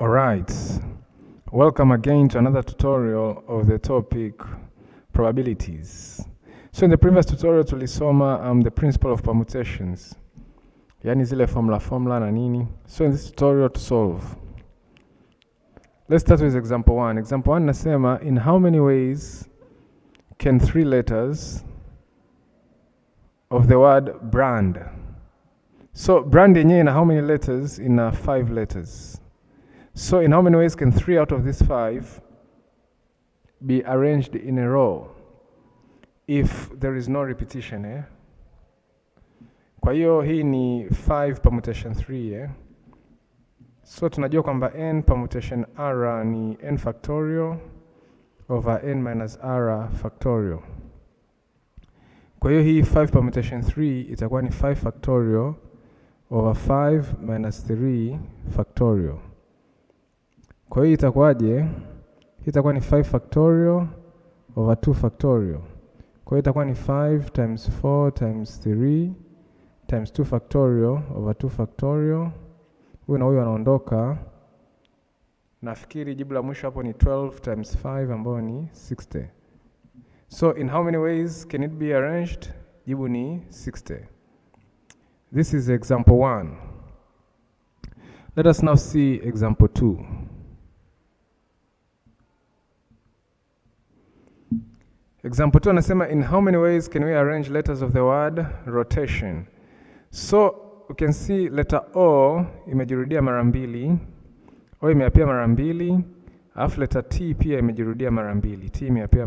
Alright, welcome again to another tutorial of the topic probabilities. So in the previous tutorial tulisoma the principle of permutations, yani zile formula na nini. So in this tutorial to solve, let's start with example 1. Example 1 nasema, in how many ways can 3 letters of the word brand. So brand yenyewe ina how many letters? Ina 5 letters. So in how many ways can 3 out of these 5 be arranged in a row if there is no repetition, Kwa hiyo hii ni 5 permutation 3, So tunajua kwamba n permutation r ni n factorial over n minus r factorial. Kwa hiyo hii 5 permutation 3 itakuwa ni 5 factorial over 5 minus 3 factorial. Kwa hiyo itakuwaje? Hii itakuwa ni 5 factorial over 2 factorial. Kwa hiyo itakuwa ni 5 times 4 times 3 times 2 factorial over 2 factorial. Huyu na huyu anaondoka. Nafikiri jibu la mwisho hapo ni 12 times 5 ambayo ni 60. So in how many ways can it be arranged? Jibu ni 60. This is example 1. Let us now see example 2. Example 2 anasema, in how many ways can we arrange letters of the word rotation? So you can see letter O imejirudia mara mbili, O imeapia mara mbili, alafu letter T pia imejirudia mara mbili, T imeapia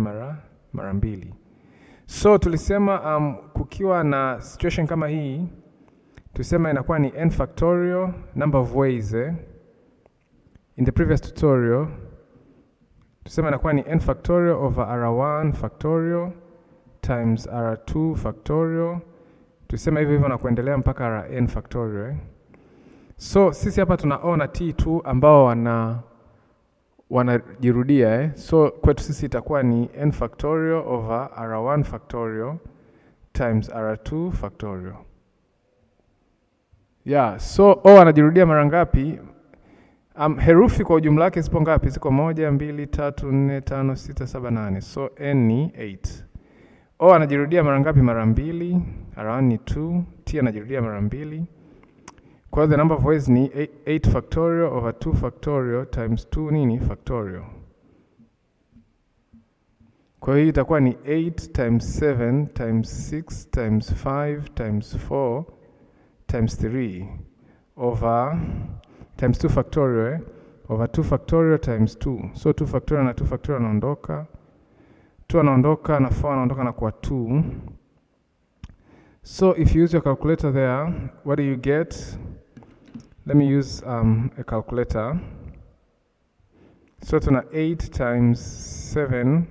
mara mbili. So tulisema kukiwa na situation kama hii, tulisema inakuwa ni n factorial number of ways. In the previous tutorial tuseme inakuwa ni n factorial over r1 factorial times r2 factorial. Tuseme hivyo na kuendelea mpaka rn factorial. So sisi hapa tuna o na t2 ambao wanajirudia. So kwetu sisi itakuwa ni n factorial over r1 factorial times r2 factorial. So o anajirudia mara ngapi? Herufi kwa ujumla wake zipo ngapi? Ziko 1, 2, 3, 4, 5, 6, 7, 8. So n ni 8. O anajirudia mara ngapi? Mara mbili. R1 ni 2. T anajirudia mara mbili. Kwa hiyo the number of ways ni 8 factorial over 2 factorial times 2 nini factorial. Kwa hiyo itakuwa ni 8 times 7 times 6 times 5 times 4 times 3 over times 2 factorial, over 2 factorial times 2. So 2 factorial na 2 factorial anaondoka. 2 anaondoka na 4 anaondoka na kwa 2. So if you use your calculator there, what do you get? Let me use a calculator. So tuna 8 times 7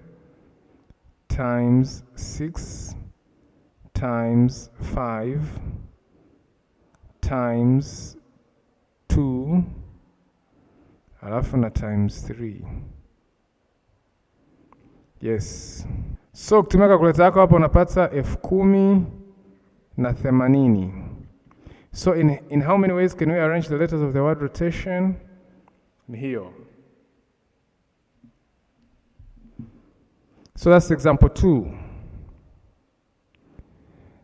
times 6 times 5 times 2 alafu na times 3. Yes. So kutumia calculator yako hapo unapata 10,080. So in how many ways can we arrange the letters of the word rotation? Ni hiyo. So that's example 2.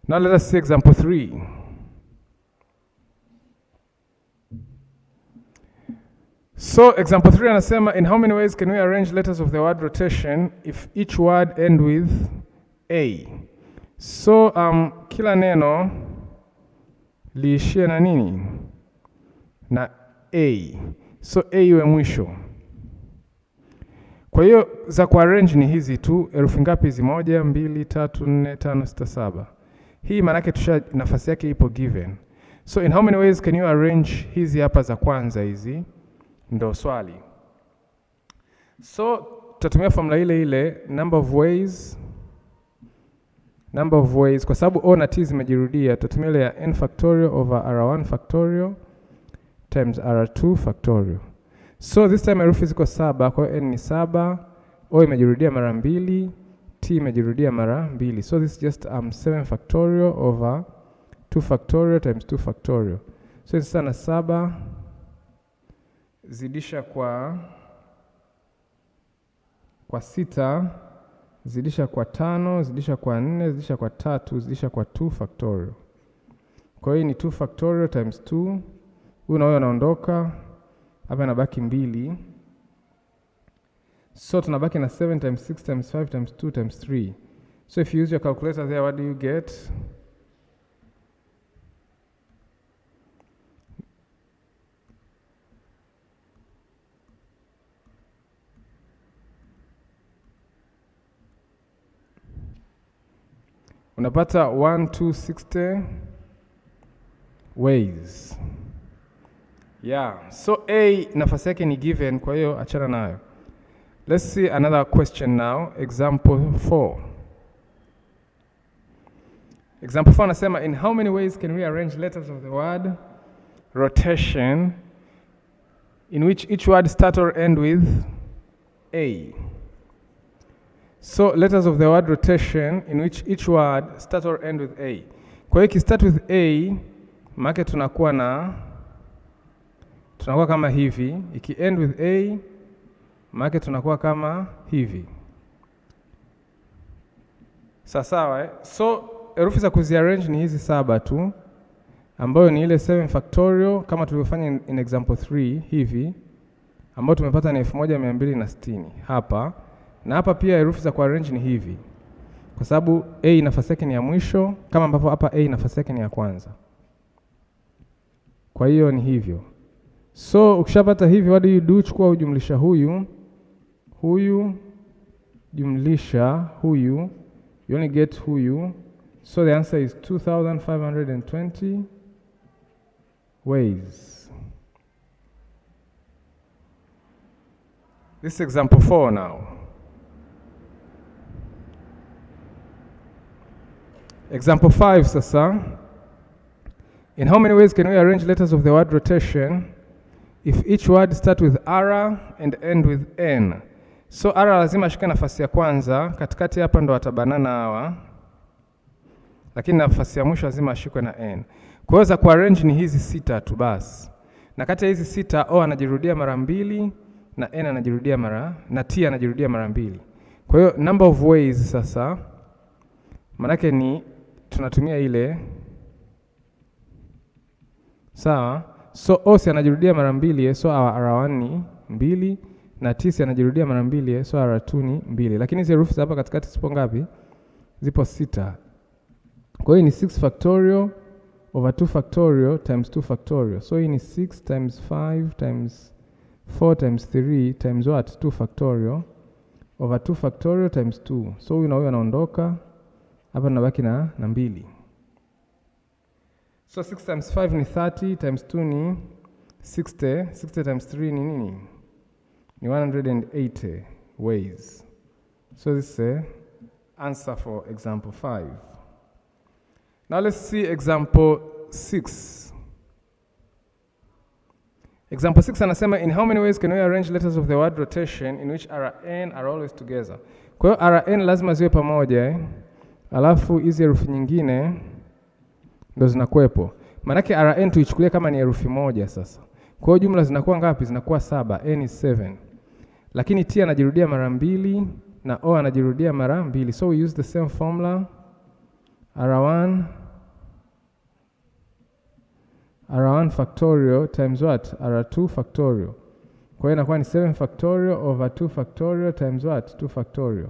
Now let us see example 3. So example 3 anasema, in how many ways can we arrange letters of the word rotation if each word end with A? So kila neno liishie na nini? Na A. So A iwe mwisho. Kwa hiyo za kuarrange ni hizi tu. Herufi ngapi hizi? 1, 2, 3, 4, 5, 6, 7. Hii maana yake nafasi yake ipo given. So in how many ways can you arrange hizi hapa za kwanza hizi? Ndo swali. So tutatumia formula ile number of ways kwa sababu o na t zimejirudia, tutatumia ile ya n factorial over r1 factorial times r2 factorial. So this time herufi ziko 7, kwa hiyo n ni 7, o imejirudia mara mbili, t imejirudia mara mbili. So this is just 7 factorial over 2 factorial times 2 factorial. So it's sana 7 zidisha kwa sita, zidisha kwa 5, zidisha kwa 4, zidisha kwa 3, zidisha kwa 2 factorial. Kwa hiyo ni 2 factorial times 2. Huyu na huyo anaondoka. Hapa inabaki 2. So tunabaki na 7 times 6 times 5 times 2 times 3. So if you use your calculator there, what do you get? Unapata 1260 ways. Yeah, so A nafasi yake ni given, kwa hiyo achana nayo. Let's see another question now, example 4. Example 4 nasema, in how many ways can we arrange letters of the word rotation in which each word start or end with A? So letters of the word rotation in which each word start or end with A. Kwa hiyo start with A, maana tunakuwa kama hivi. Iki end with A, maana tunakuwa kama hivi. Sawa, So herufi za kuziarrange ni hizi 7 tu, ambayo ni ile 7 factorial kama tulivyofanya in example 3 hivi, ambayo tumepata ni 1260 hapa. Na hapa pia herufi za kuarrange ni hivi, kwa sababu A nafasi yake ni ya mwisho, kama ambavyo hapa A nafasi yake ni ya kwanza. Kwa hiyo ni hivyo. So ukishapata hivi, what do you do? Chukua ujumlisha huyu jumlisha huyu, you only get huyu. So the answer is 2520 ways. This is example 4 now. Example 5 sasa. In how many ways can we arrange letters of the word rotation if each word start with R and end with N? So R lazima ashike nafasi ya kwanza, katikati hapa ndo atabanana hawa, lakini nafasi ya mwisho lazima ashikwe na N. Kwa hiyo za kuarrange ni hizi 6 tu basi. Na kati ya hizi 6 O anajirudia mara 2 na N anajirudia na T anajirudia mara 2. Kwa hiyo number of ways sasa manake ni tunatumia ile sawa. So O si anajirudia mara 2, so R1 ni 2, na T si anajirudia mara 2, so R2 ni 2. Lakini hizo herufi hapa katikati zipo ngapi? Zipo 6. Kwa hiyo ni 6 factorial over 2 factorial times 2 factorial. So hii ni 6 times 5 times 4 times 3 times what? 2 factorial over 2 factorial times 2. So huyu na huyu anaondoka. Hapa nabaki na 2. So 6 times 5 ni 30 times 2 ni 60. 60 times 3 ni nini? Ni 180 ways. So this is the answer for example 5. Now let's see example 6. Example 6 anasema, in how many ways can we arrange letters of the word rotation in which R and N are always together? Kwa hiyo R and N lazima ziwe pamoja alafu hizi herufi nyingine ndo zinakuepo. Maanake R and N tuichukulie kama ni herufi moja sasa. Kwa hiyo jumla zinakuwa ngapi? Zinakuwa 7. N is 7. Lakini T anajirudia mara 2 na O anajirudia mara 2. So we use the same formula. R1 factorial times what? R2 factorial. Kwa hiyo inakuwa ni 7 factorial over 2 factorial times what? 2 factorial.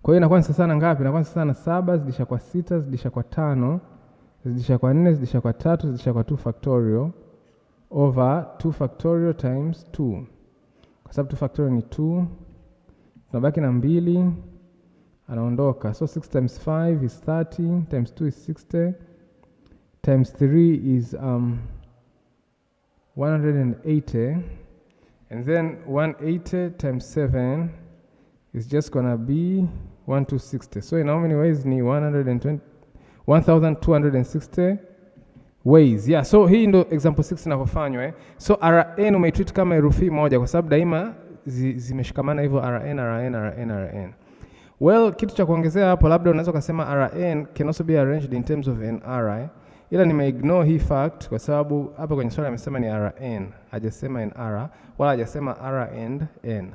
Kwa hiyo inakuwa ni sasa na ngapi? Inakuwa ni sasa na 7 zidisha kwa 6 zidisha kwa 5 zidisha kwa 4 zidisha kwa 3 zidisha kwa 2 factorial over 2 factorial times 2. Kwa sababu 2 factorial ni 2. Tunabaki na 2. Anaondoka. So 6 times 5 is 30 times 2 is 60 times 3 is 180, and then 180 times 7 is just gonna be 1260. So in how many ways? Ni 1260 ways. Yeah, so hii ndo example 6 inavyofanywa So Rn umeitreat kama herufi moja kwa sababu daima zimeshikamana hivyo Rn. Well, kitu cha kuongezea hapo labda unaweza kusema Rn can also be arranged in terms of an Ri. ila nimeignore hii fact kwa sababu hapa kwenye swali amesema ni Rn, hajasema in R wala hajasema R and N.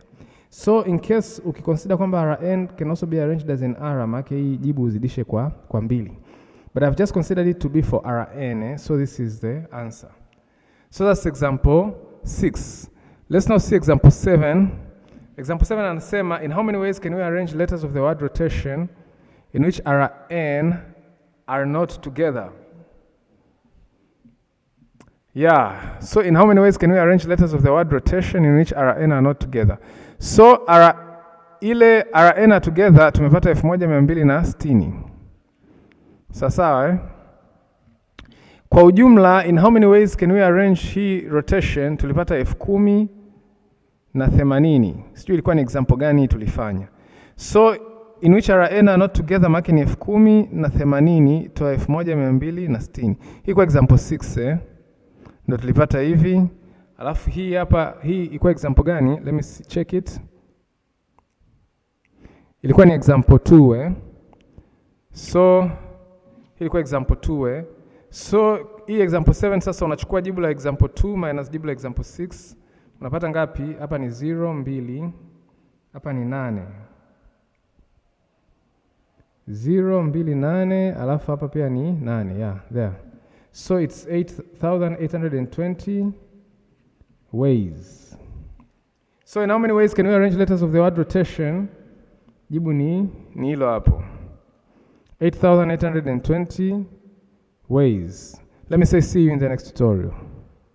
So in case ukiconsider kwamba Rn can also be arranged as in R, maana hii jibu uzidishe kwa 2. But I've just considered it to be for Rn, so this is the answer. So that's example 6. Let's now see example 7. Example 7 anasema, in how many ways can we arrange letters of the word rotation in which Rn are not together? Yeah, so in how many ways can we arrange letters of the word rotation in which Rn are not together? So ile Rn are together tumepata 1260. Sawa eh? Kwa ujumla, in how many ways can we arrange hii rotation tulipata 10,080. Sijui ilikuwa ni example gani tulifanya. So in which Rn are not together maana ni 10,080 toa 1260. Hii kwa example 6 eh? Ndio tulipata hivi. Alafu hii hapa, hii ilikuwa example gani? Let me check it. Ilikuwa ni example 2 eh? So hii ilikuwa example 2 eh? So hii example 7 sasa unachukua jibu la example 2 minus jibu la example 6. Unapata ngapi? Hapa ni 0, 2. Hapa ni 8. 0, 2, 8. Alafu hapa pia ni 8. Yeah, there. So it's 8,820 ways. So in how many ways can we arrange letters of the word rotation? Jibu ni hilo hapo. 8,820 ways. Let me say see you in the next tutorial.